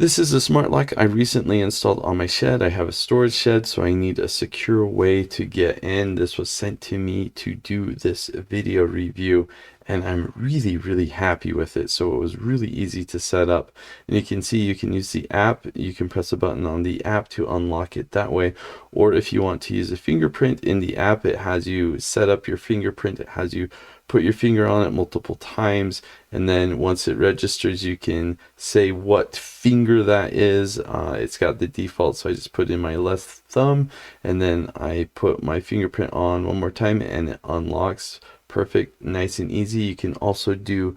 This is a smart lock I recently installed on my shed. I have a storage shed, so I need a secure way to get in. This was sent to me to do this video review, and I'm really happy with it. So it was really easy to set up. And you can see you can use the app. You can press a button on the app to unlock it that way. Or if you want to use a fingerprint in the app, it has you set up your fingerprint. It has you put your finger on it multiple times, and then once it registers you can say what finger that is. It's got the default, so I just put in my left thumb and then I put my fingerprint on one more time and it unlocks. Perfect, nice and easy. You can also do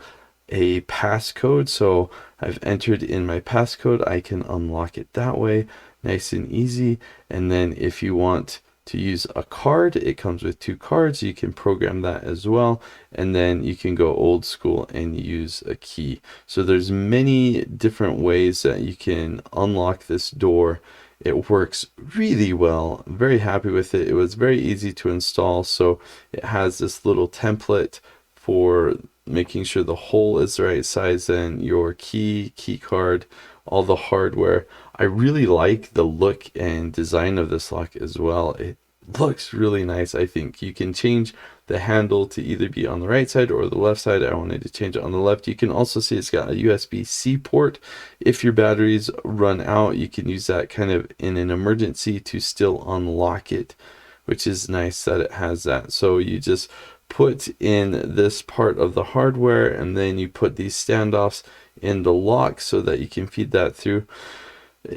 a passcode, so I've entered in my passcode. I can unlock it that way, nice and easy. And then if you want to use a card, it comes with 2 cards. You can program that as well, and then you can go old school and use a key. So there's many different ways that you can unlock this door. It works really well. I'm very happy with it. It was very easy to install. So it has this little template for making sure the hole is the right size, and your key card, all the hardware. I really like the look and design of this lock as well. It looks really nice. I think you can change the handle to either be on the right side or the left side. I wanted to change it on the left. You can also see it's got a USB-C port. If your batteries run out, you can use that kind of in an emergency to still unlock it, which is nice that it has that. So you just put in this part of the hardware, and then you put these standoffs in the lock so that you can feed that through.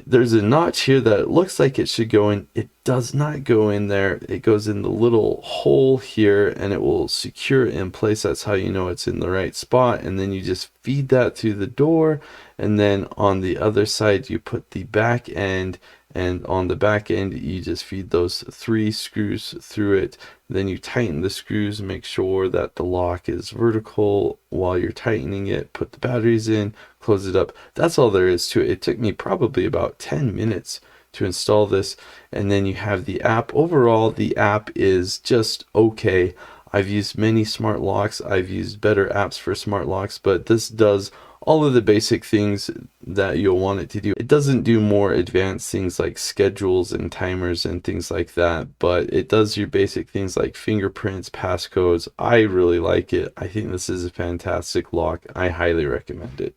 There's a notch here that looks like it should go in. It does not go in there. It goes in the little hole here, and it will secure it in place. That's how you know it's in the right spot. And then you just feed that through the door, and then on the other side you put the back end, and on the back end you just feed those 3 screws through it. Then you tighten the screws, make sure that the lock is vertical while you're tightening it, put the batteries in, close it up. That's all there is to it. It took me probably about 10 minutes to install this. And then you have the app. Overall, the app is just okay. I've used many smart locks. I've used better apps for smart locks, but this does all of the basic things that you'll want it to do. It doesn't do more advanced things like schedules and timers and things like that, but it does your basic things like fingerprints, passcodes. I really like it. I think this is a fantastic lock. I highly recommend it.